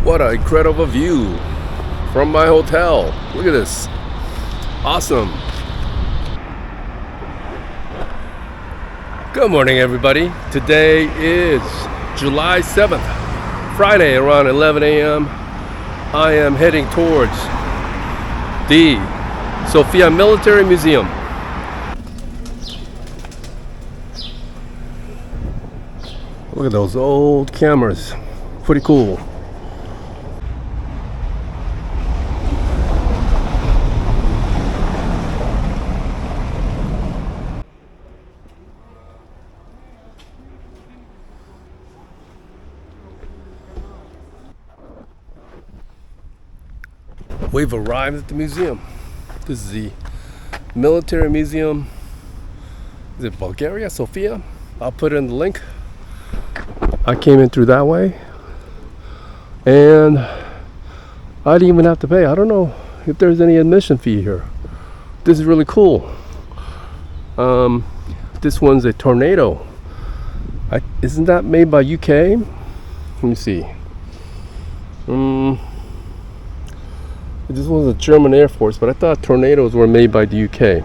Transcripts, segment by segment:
What an incredible view from my hotel. Look at this. Awesome. Good morning, everybody. Today is July 7th, Friday, around 11 a.m. I am heading towards the Sofia Military Museum. Look at those old cameras. Pretty cool. We've arrived at the museum. This is the military museum. Is it Bulgaria, Sofia? I'll put it in the link. I came in through that way, and I didn't even have to pay. I don't know if there's any admission fee here. This is really cool. This one's a Tornado. Isn't that made by UK? Let me see. This was a German Air Force, but I thought Tornadoes were made by the UK.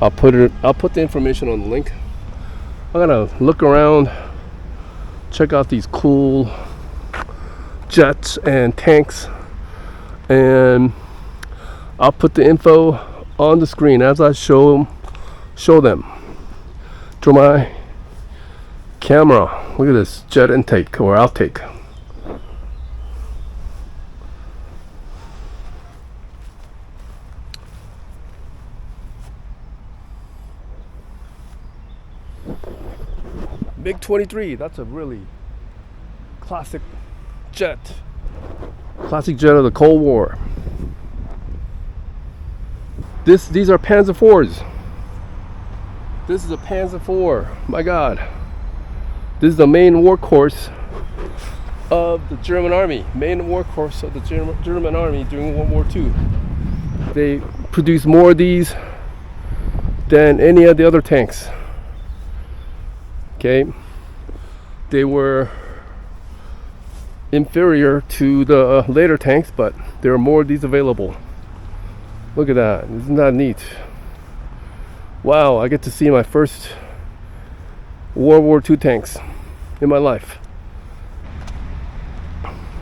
I'll put the information on the link. I'm gonna look around, check out these cool jets and tanks, and I'll put the info on the screen as I show them through my camera. Look at this jet intake or outtake. MiG-23, that's a really classic jet of the Cold War. These are Panzer IVs. This is a Panzer IV. My God, this is the main workhorse of the German Army. Main workhorse of the German Army during World War II. They produced more of these than any of the other tanks. Okay, they were inferior to the later tanks, but there are more of these available. Look at that. Isn't that neat? Wow, I get to see my first World War II tanks in my life.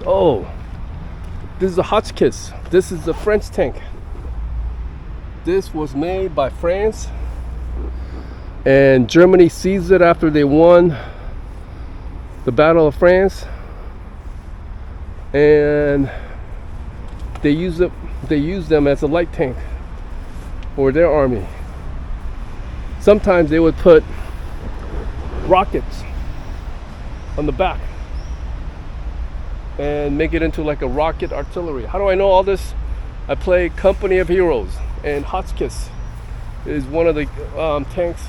Oh, this is a Hotchkiss. This is a French tank. This was made by France, and Germany seized it after they won the Battle of France, and they used them as a light tank for their army. Sometimes they would put rockets on the back and make it into like a rocket artillery. How do I know all this? I play Company of Heroes, and Hotchkiss is one of the tanks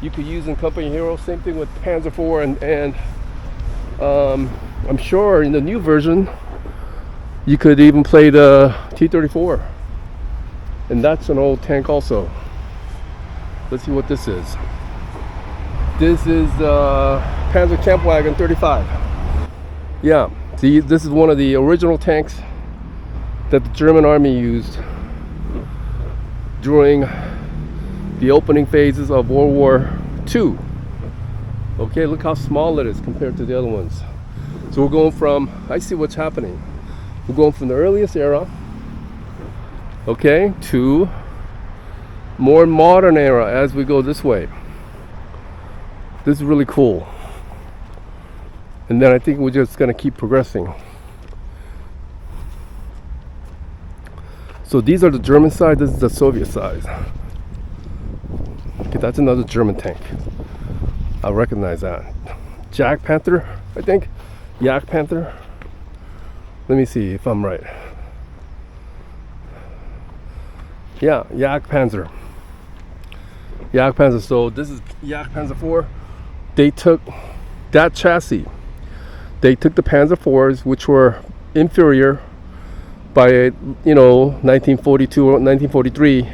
you could use in Company Hero. Same thing with Panzer IV, and I'm sure in the new version you could even play the T34, and that's an old tank also. Let's see what this is. This is Panzer Kampfwagen 35. Yeah, see, this is one of the original tanks that the German Army used during the opening phases of World War II. Okay, look how small it is compared to the other ones. So we're going from, I see what's happening. We're going from the earliest era, okay, to more modern era as we go this way. This is really cool. And then I think we're just gonna keep progressing. So these are the German side, this is the Soviet side. Okay, that's another German tank. I recognize that. Jadgpather, I think. Jadgpather. Let me see if I'm right. Yeah, Jagdpanzer. Jagdpanzer. So this is Jagdpanzer IV. They took that chassis. They took the Panzer IVs, which were inferior by 1942 or 1943.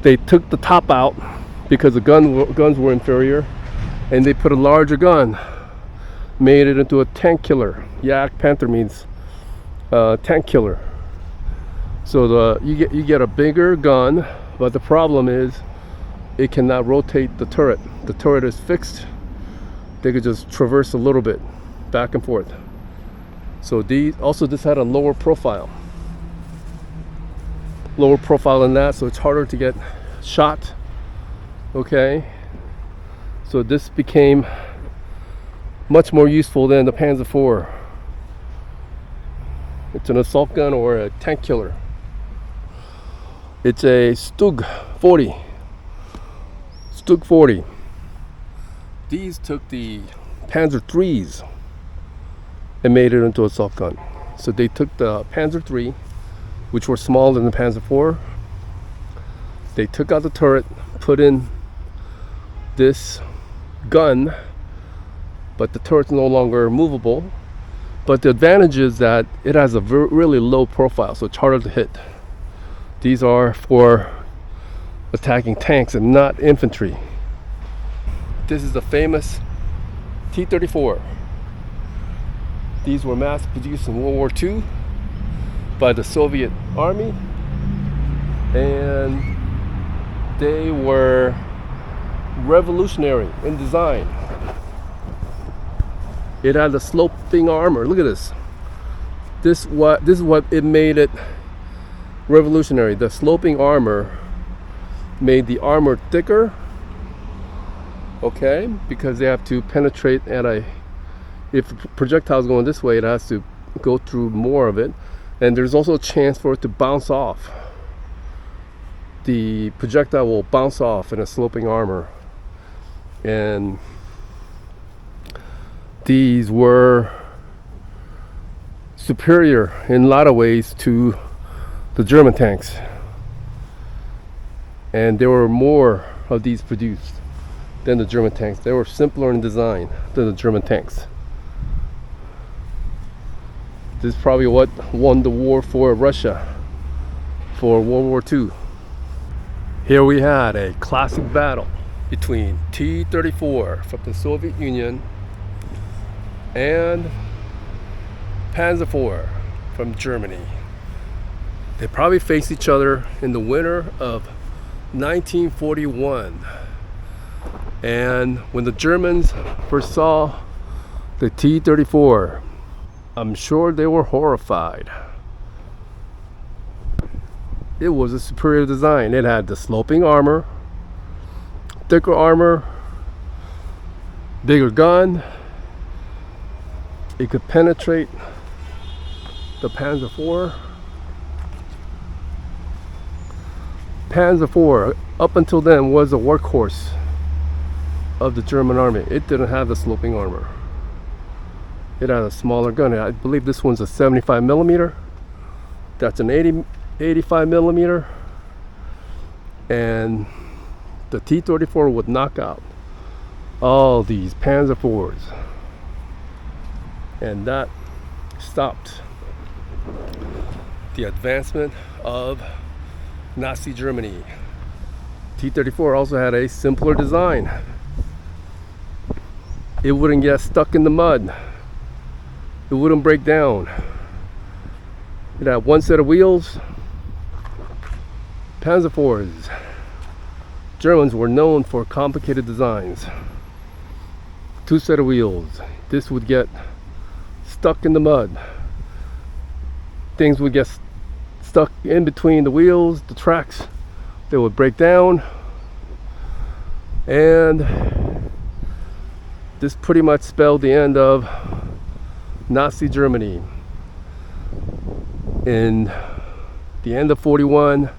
They took the top out because the guns were inferior, and they put a larger gun made it into a tank killer. Jadgpather means tank killer. So you get a bigger gun, but the problem is it cannot rotate the turret. The turret is fixed. They could just traverse a little bit back and forth. So this had a lower profile than that, so it's harder to get shot. Okay, so this became much more useful than the Panzer IV. It's an assault gun or a tank killer. It's a Stug 40. These took the Panzer IIIs and made it into an assault gun. So they took the Panzer III, which were smaller than the Panzer IV. They took out the turret, put in this gun, but the turret's no longer movable. But the advantage is that it has a really low profile, so it's harder to hit. These are for attacking tanks and not infantry. This is the famous T34. These were mass produced in World War II by the Soviet Army, and they were revolutionary in design. It had a sloping armor. Look at this. This is what it made it revolutionary. The sloping armor made the armor thicker, okay, because they have to penetrate if the projectile is going this way, it has to go through more of it, and there's also a chance for it to bounce off. The projectile will bounce off in a sloping armor, and these were superior in a lot of ways to the German tanks, and there were more of these produced than the German tanks. They were simpler in design than the German tanks. This is probably what won the war for Russia for World War II. Here we had a classic battle between T-34 from the Soviet Union and Panzer IV from Germany. They probably faced each other in the winter of 1941. And when the Germans first saw the T-34, I'm sure they were horrified. It was a superior design. It had the sloping armor, thicker armor, bigger gun. It could penetrate the Panzer IV. Panzer IV, up until then, was a workhorse of the German army. It didn't have the sloping armor. It had a smaller gun. I believe this one's a 75 millimeter. That's an 85 millimeter. And the T-34 would knock out all these Panzer IVs. And that stopped the advancement of Nazi Germany. T-34 also had a simpler design. It wouldn't get stuck in the mud. It wouldn't break down. It had one set of wheels. Panzer IVs. Germans were known for complicated designs. Two set of wheels. This would get stuck in the mud. Things would get stuck in between the wheels, the tracks. They would break down. And this pretty much spelled the end of Nazi Germany. In the end of 41,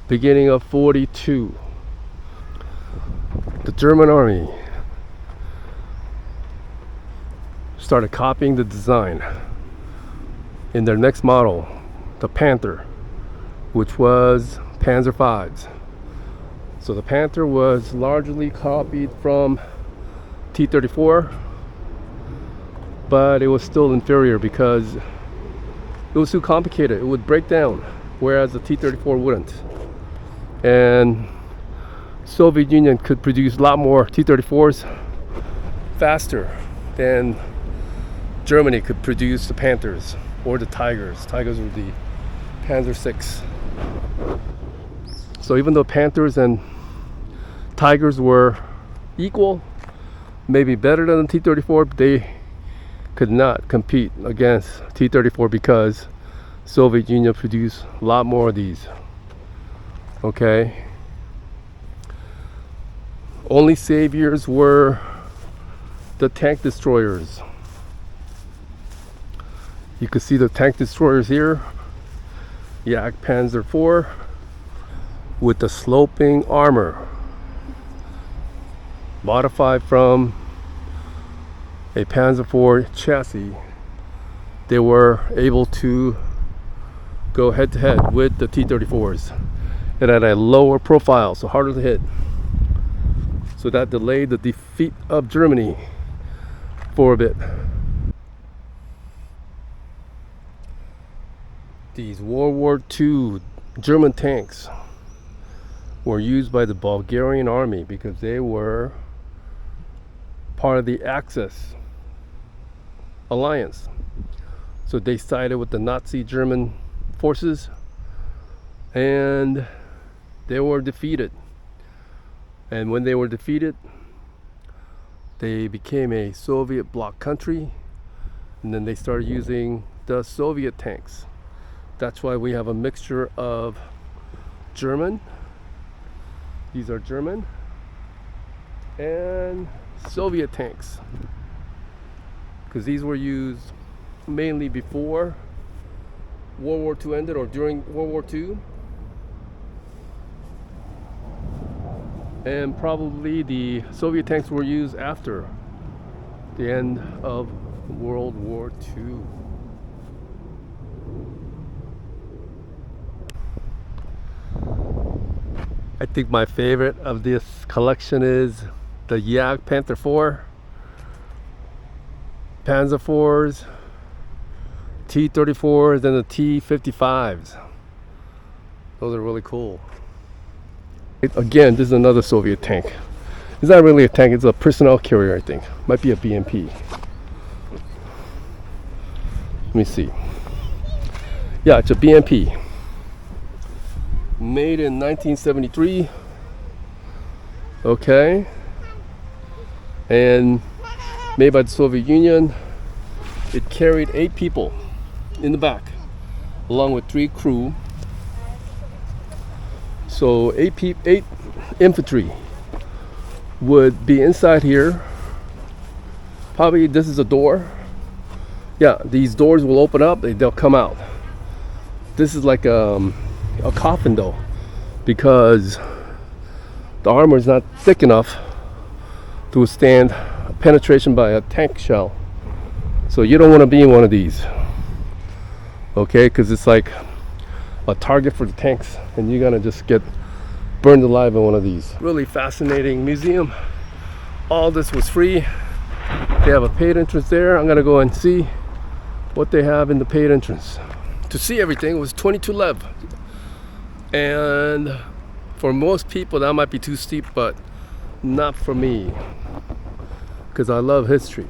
beginning of 42, the German army started copying the design in their next model, the Panther, which was Panzer Vs. So the Panther was largely copied from T-34, but it was still inferior because it was too complicated. It would break down, whereas the T-34 wouldn't. And Soviet Union could produce a lot more T-34s faster than Germany could produce the Panthers or the Tigers. Tigers were the Panzer 6. So even though Panthers and Tigers were equal, maybe better than the T-34, they could not compete against T-34 because Soviet Union produced a lot more of these. Okay. Only saviors were the tank destroyers. You can see the tank destroyers here. Jadgpather 4 with the sloping armor, modified from a Panzer 4 chassis. They were able to go head to head with the T-34s and at a lower profile, so harder to hit. So that delayed the defeat of Germany for a bit. These World War II German tanks were used by the Bulgarian army because they were part of the Axis alliance. So they sided with the Nazi German forces and they were defeated. And when they were defeated, they became a Soviet bloc country, and then they started using the Soviet tanks. That's why we have a mixture of German, these are German, and Soviet tanks, because these were used mainly before World War II ended or during World War II, and probably the Soviet tanks were used after the end of World War II. I think my favorite of this collection is the Jadgpather 4, Panzer 4s, T34s, and the T55s. Those are really cool. Again, this is another Soviet tank. It's not really a tank, it's a personnel carrier, I think. Might be a BMP. Let me see. Yeah, it's a BMP. Made in 1973. Okay. And made by the Soviet Union. It carried 8 people in the back, along with 3 crew. So 8 infantry would be inside here. Probably this is a door. Yeah, these doors will open up, they'll come out. This is like a coffin though, because the armor is not thick enough to withstand penetration by a tank shell. So you don't want to be in one of these, okay, because it's like a target for the tanks and you're gonna just get burned alive in one of these. Really fascinating museum. All this was free. They have a paid entrance there. I'm gonna go and see what they have in the paid entrance. To see everything was 22 lev, and for most people that might be too steep, but not for me, because I love history.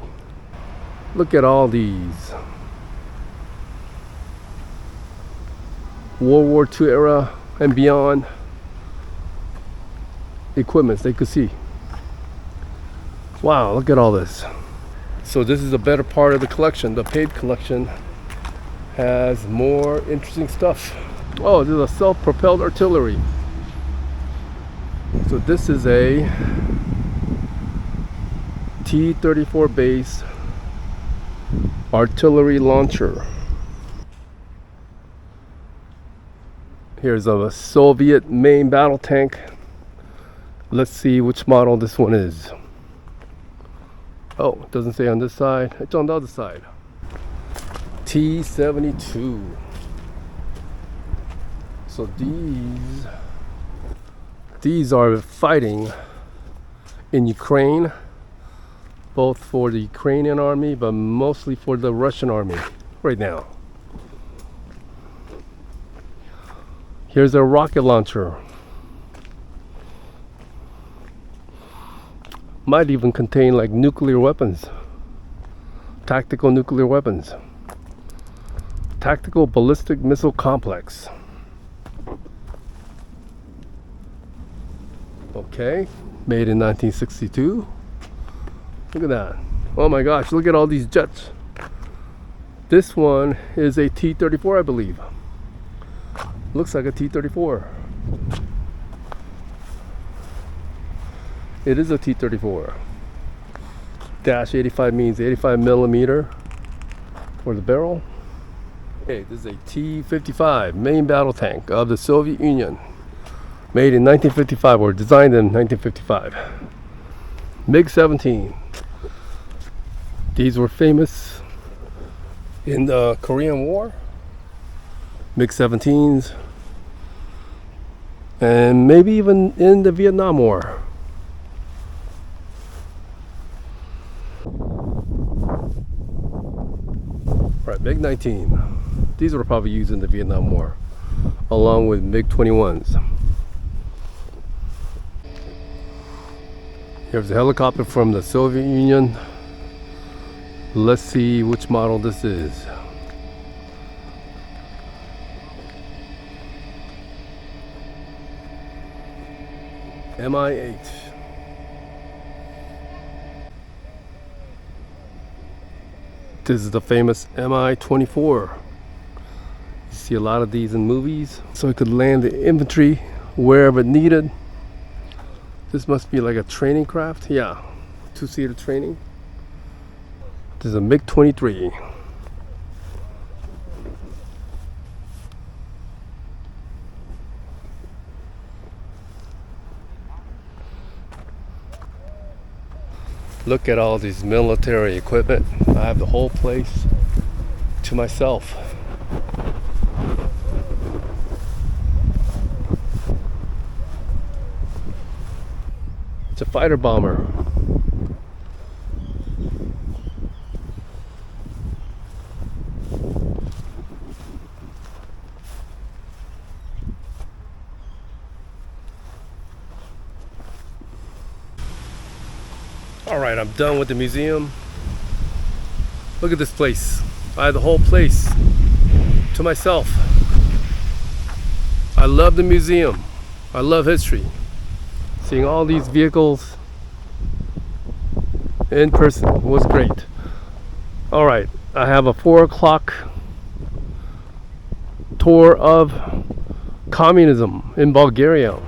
Look at all these World War II era and beyond equipments they could see. Wow, look at all this. So this is a better part of the collection. The paid collection has more interesting stuff. Oh, this is a self-propelled artillery. So this is a T-34 based artillery launcher. Here's a Soviet main battle tank. Let's see which model this one is. Oh, it doesn't say on this side. It's on the other side. T-72. So these are fighting in Ukraine, both for the Ukrainian army, but mostly for the Russian army right now. Here's a rocket launcher. Might even contain like nuclear weapons. tactical nuclear weapons. Tactical ballistic missile complex. Okay, made in 1962. Look at that. Oh my gosh, look at all these jets. This one is a T34, I believe. Looks like a T34. It is a T34. Dash 85 means 85 millimeter for the barrel. Okay, this is a T55 main battle tank of the Soviet Union. Made in 1955 or designed in 1955. MiG-17. These were famous in the Korean War. MiG-17s. And maybe even in the Vietnam War. Right, MiG-19. These were probably used in the Vietnam War, along with MiG-21s. Here's a helicopter from the Soviet Union. Let's see which model this is. Mi-8. This is the famous Mi-24. You see a lot of these in movies. So it could land the infantry wherever needed. This must be like a training craft. Yeah, two-seater training. This is a MiG-23. Look at all these military equipment. I have the whole place to myself. It's a fighter bomber. Alright, I'm done with the museum. Look at this place. I have the whole place to myself. I love the museum. I love history. Seeing all these vehicles in person was great. Alright, I have a 4 o'clock tour of communism in Bulgaria.